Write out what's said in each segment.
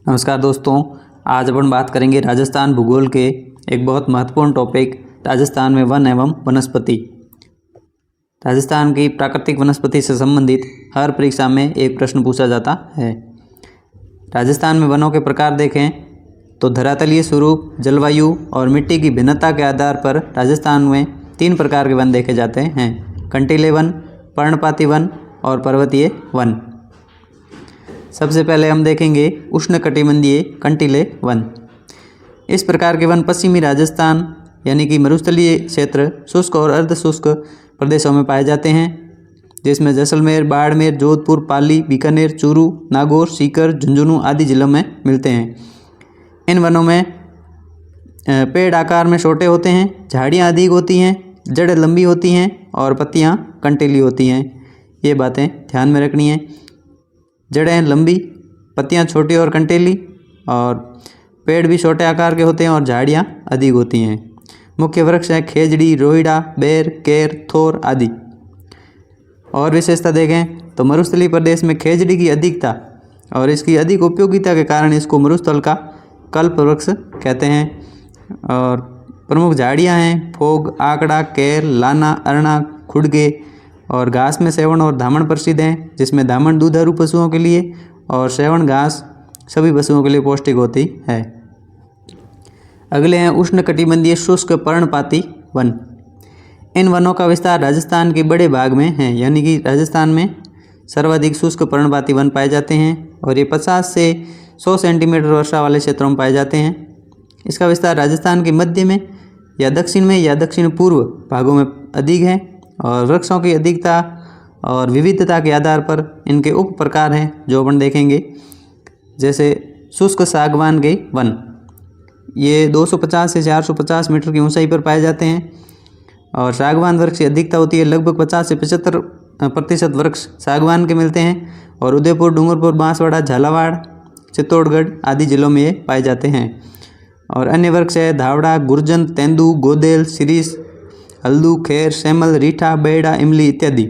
नमस्कार दोस्तों, आज अपन बात करेंगे राजस्थान भूगोल के एक बहुत महत्वपूर्ण टॉपिक राजस्थान में वन एवं वनस्पति। राजस्थान की प्राकृतिक वनस्पति से संबंधित हर परीक्षा में एक प्रश्न पूछा जाता है। राजस्थान में वनों के प्रकार देखें तो धरातलीय स्वरूप, जलवायु और मिट्टी की भिन्नता के आधार पर राजस्थान में 3 प्रकार के वन देखे जाते हैं: कंटीले वन, पर्णपाती वन और पर्वतीय वन। सबसे पहले हम देखेंगे उष्णकटिबंधीय कंटीले वन। इस प्रकार के वन पश्चिमी राजस्थान यानी कि मरुस्थलीय क्षेत्र, शुष्क और अर्ध शुष्क प्रदेशों में पाए जाते हैं, जिसमें जैसलमेर, बाड़मेर, जोधपुर, पाली, बीकानेर, चूरू, नागौर, सीकर, झुंझुनू आदि जिलों में मिलते हैं। इन वनों में पेड़ आकार में छोटे होते हैं, झाड़ियाँ अधिक होती हैं, जड़ें लंबी होती हैं और पत्तियाँ कंटीली होती हैं। ये बातें ध्यान में रखनी है। जड़ें लंबी, पत्तियाँ छोटी और कंटीली, और पेड़ भी छोटे आकार के होते हैं और झाड़ियाँ अधिक होती हैं। मुख्य वृक्ष हैं खेजड़ी, रोहिड़ा, बेर, केर, थोर आदि। और विशेषता देखें तो मरुस्थलीय प्रदेश में खेजड़ी की अधिकता और इसकी अधिक उपयोगिता के कारण इसको मरुस्थल का कल्प वृक्ष कहते हैं। और प्रमुख झाड़ियाँ हैं फोग, आकड़ा, केर, लाना, अरना, खुड़गे। और घास में सेवण और धामण प्रसिद्ध हैं, जिसमें धामण दूधारू पशुओं के लिए और सेवण घास सभी पशुओं के लिए पौष्टिक होती है। अगले हैं उष्णकटिबंधीय शुष्क पर्णपाती वन। इन वनों का विस्तार राजस्थान के बड़े भाग में है, यानी कि राजस्थान में सर्वाधिक शुष्क पर्णपाती वन पाए जाते हैं और ये 50 से 100 सेंटीमीटर वर्षा वाले क्षेत्रों में पाए जाते हैं। इसका विस्तार राजस्थान के मध्य में या दक्षिण पूर्व भागों में अधिक है और वृक्षों की अधिकता और विविधता के आधार पर इनके उप प्रकार हैं जो अपन देखेंगे। जैसे शुष्क सागवान के वन, ये 250 से 450 मीटर की ऊंचाई पर पाए जाते हैं और सागवान वृक्ष की अधिकता होती है। लगभग 50 से 75% वृक्ष सागवान के मिलते हैं और उदयपुर, डूंगरपुर, बांसवाड़ा, झालावाड़, चित्तौड़गढ़ आदि जिलों में ये पाए जाते हैं। और अन्य वृक्ष है धावड़ा, गुर्जन, तेंदू, गोदेल, शिरीष, हल्दू, खेर, सेमल, रीठा, बेड़ा, इमली इत्यादि।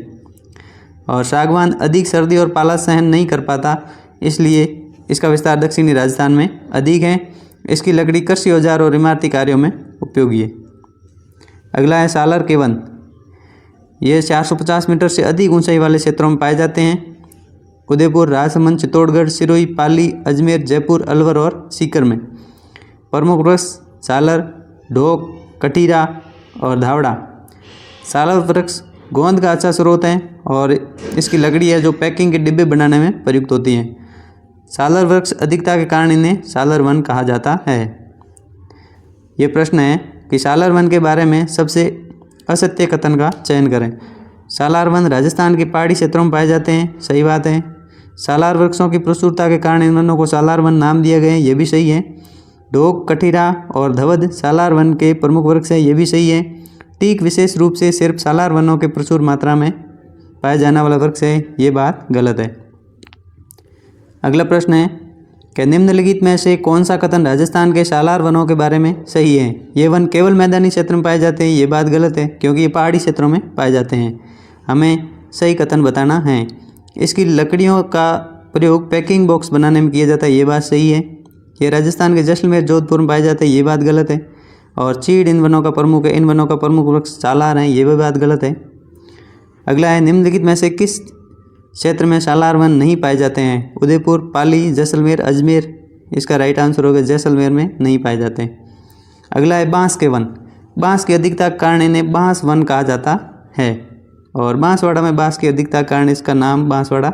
और सागवान अधिक सर्दी और पाला सहन नहीं कर पाता, इसलिए इसका विस्तार दक्षिणी राजस्थान में अधिक है। इसकी लकड़ी कृषि औजार और इमारती कार्यों में उपयोगी है। अगला है सालर के वन। ये 450 मीटर से अधिक ऊंचाई वाले क्षेत्रों में पाए जाते हैं। उदयपुर, राजसमंद, चित्तौड़गढ़, सिरोही, पाली, अजमेर, जयपुर, अलवर और सीकर में। प्रमुख वृक्ष सालर, ढोक, कटीरा और धावड़ा। सालर वृक्ष गोंद का अच्छा स्रोत है और इसकी लकड़ी है जो पैकिंग के डिब्बे बनाने में प्रयुक्त होती हैं। सालर वृक्ष अधिकता के कारण इन्हें सालर वन कहा जाता है। ये प्रश्न है कि सालर वन के बारे में सबसे असत्य कथन का चयन करें। सालार वन राजस्थान के पहाड़ी क्षेत्रों में पाए जाते हैं, सही बात है। सालार वृक्षों की प्रचुरता के कारण इन वनों को सालार वन नाम दिया गया है, ये भी सही है। ढोक, कठीरा और धवध सालार वन के प्रमुख वृक्ष है, ये भी सही है। टीक विशेष रूप से सिर्फ सालार वनों के प्रचुर मात्रा में पाया जाने वाला वृक्ष है, ये बात गलत है। अगला प्रश्न है कि निम्नलिखित में से कौन सा कथन राजस्थान के सालार वनों के बारे में सही है? ये वन केवल मैदानी क्षेत्र में पाए जाते हैं, ये बात गलत है क्योंकि ये पहाड़ी क्षेत्रों में पाए जाते हैं। हमें सही कथन बताना है। इसकी लकड़ियों का प्रयोग पैकिंग बॉक्स बनाने में किया जाता है, ये बात सही है। ये राजस्थान के जैसलमेर, जोधपुर में पाए जाते हैं, ये बात गलत है। और चीड़ इन वनों का प्रमुख है, इन वनों का प्रमुख वृक्ष सालार हैं, ये भी बात गलत है। अगला है निम्नलिखित में से किस क्षेत्र में सालार वन नहीं पाए जाते हैं? उदयपुर, पाली, जैसलमेर, अजमेर। इसका राइट आंसर होगा जैसलमेर में नहीं पाए जाते। अगला है बांस के वन। बांस की अधिकता के कारण इन्हें बांस वन कहा जाता है और बांसवाड़ा में बांस की अधिकता के कारण इसका नाम बांसवाड़ा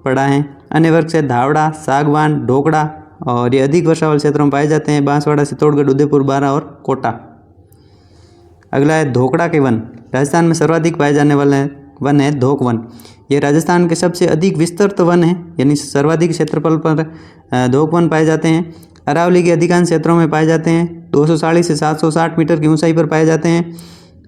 पड़ा है। अन्य वृक्ष है धावड़ा, सागवान, ढोकड़ा और ये अधिक वर्षा वाले क्षेत्रों में पाए जाते हैं। बांसवाड़ा, चित्तौड़गढ़, उदयपुर, बारा और कोटा। अगला है धोकड़ा के वन। राजस्थान में सर्वाधिक पाए जाने वाला वन है धोक वन। ये राजस्थान के सबसे अधिक विस्तृत वन है, यानी सर्वाधिक क्षेत्रफल पर धोक वन पाए जाते हैं। अरावली के अधिकांश क्षेत्रों में पाए जाते हैं। 240 से 760 मीटर की ऊंचाई पर पाए जाते हैं।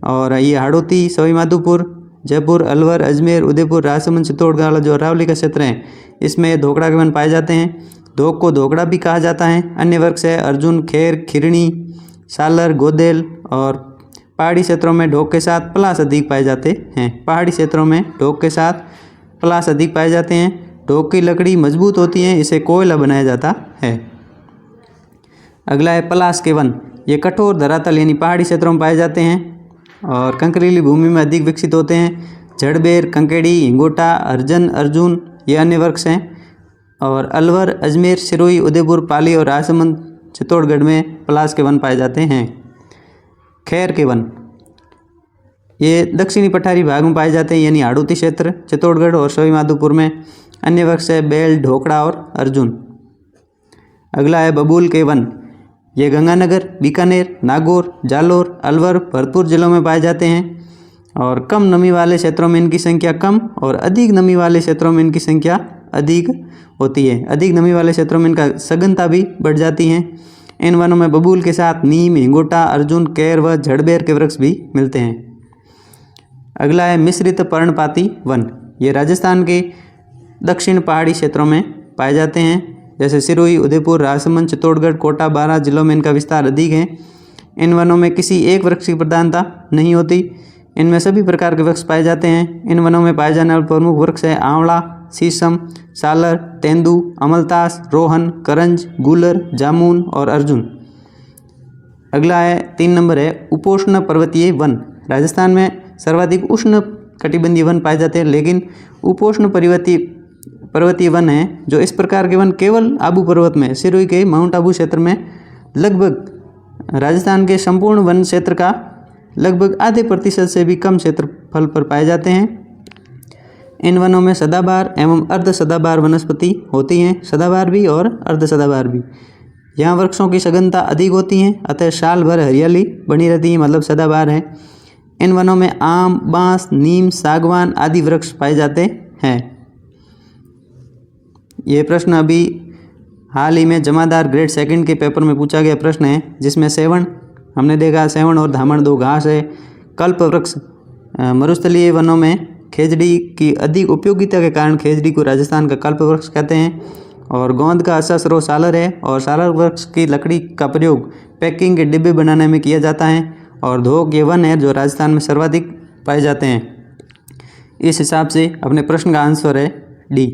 और ये हाड़ौती, सवाई माधोपुर, जयपुर, अलवर, अजमेर, उदयपुर, राजसमंद, चित्तौड़गढ़ वाला जो अरावली का क्षेत्र है, इसमें धोकड़ा के वन पाए जाते हैं। धोक को धोकड़ा भी कहा जाता है। अन्य वृक्ष है अर्जुन, खेर, खिरणी, सालर, गोदेल। और पहाड़ी क्षेत्रों में ढोक के साथ पलास अधिक पाए जाते हैं। पहाड़ी क्षेत्रों में ढोक के साथ पलास अधिक पाए जाते हैं। ढोक की लकड़ी मजबूत होती है, इसे कोयला बनाया जाता है। अगला है पलाश के वन। ये कठोर धरातल यानी पहाड़ी क्षेत्रों में पाए जाते हैं और कंकरीली भूमि में अधिक विकसित होते हैं। जड़बेर, कंकेड़ी, हिंगोटा, अर्जन, अर्जुन ये अन्य वृक्ष हैं। और अलवर, अजमेर, सिरोही, उदयपुर, पाली और राजसमंद, चित्तौड़गढ़ में पलाश के वन पाए जाते हैं। खैर के वन ये दक्षिणी पठारी भाग में पाए जाते हैं यानी हाड़ौती क्षेत्र, चित्तौड़गढ़ और सवाई माधोपुर में। अन्य वृक्ष है बेल, ढोकड़ा और अर्जुन। अगला है बबूल के वन। ये गंगानगर, बीकानेर, नागौर, जालोर, अलवर, भरतपुर जिलों में पाए जाते हैं और कम नमी वाले क्षेत्रों में इनकी संख्या कम और अधिक नमी वाले क्षेत्रों में इनकी संख्या अधिक होती है। अधिक नमी वाले क्षेत्रों में इनका सघनता भी बढ़ जाती है। इन वनों में बबूल के साथ नीम, हिंगोटा, अर्जुन, कैर व झड़बेर के वृक्ष भी मिलते हैं। अगला है मिश्रित पर्णपाती वन। ये राजस्थान के दक्षिण पहाड़ी क्षेत्रों में पाए जाते हैं जैसे सिरोही, उदयपुर, राजसमंद, चित्तौड़गढ़, कोटा, बारां जिलों में इनका विस्तार अधिक है। इन वनों में किसी एक वृक्ष की प्रधानता नहीं होती। इनमें सभी प्रकार के वृक्ष पाए जाते हैं। इन वनों में पाए जाने वाले प्रमुख वृक्ष है आंवला, शीशम, सालर, तेंदू, अमलतास, रोहन, करंज, गूलर, जामुन और अर्जुन। अगला है 3 नंबर है उपोष्ण पर्वतीय वन। राजस्थान में सर्वाधिक उष्ण कटिबंधीय वन पाए जाते हैं लेकिन उपोष्ण पर्वतीय वन हैं जो इस प्रकार के वन केवल आबू पर्वत में, सिरोही के माउंट आबू क्षेत्र में लगभग राजस्थान के संपूर्ण वन क्षेत्र का लगभग आधे प्रतिशत से भी कम क्षेत्रफल पर पाए जाते हैं। इन वनों में सदाबहार एवं अर्ध सदाबहार वनस्पति होती हैं, सदाबहार भी और अर्ध सदाबहार भी। यहाँ वृक्षों की सघनता अधिक होती है अतः साल भर हरियाली बनी रहती है, मतलब सदाबहार है। इन वनों में आम, बांस, नीम, सागवान आदि वृक्ष पाए जाते हैं। ये प्रश्न अभी हाल ही में जमादार ग्रेड 2 के पेपर में पूछा गया प्रश्न है जिसमें सेवण हमने देखा, सेवण और धामण 2 घास है। कल्प वृक्ष मरुस्थलीय वनों में खेजड़ी की अधिक उपयोगिता के कारण खेजड़ी को राजस्थान का कल्प वृक्ष कहते हैं। और गोंद का अच्छा स्रोत सालर है और सालर वृक्ष की लकड़ी का प्रयोग पैकिंग के डिब्बे बनाने में किया जाता है। और धोक ये वन है जो राजस्थान में सर्वाधिक पाए जाते हैं। इस हिसाब से अपने प्रश्न का आंसर है डी।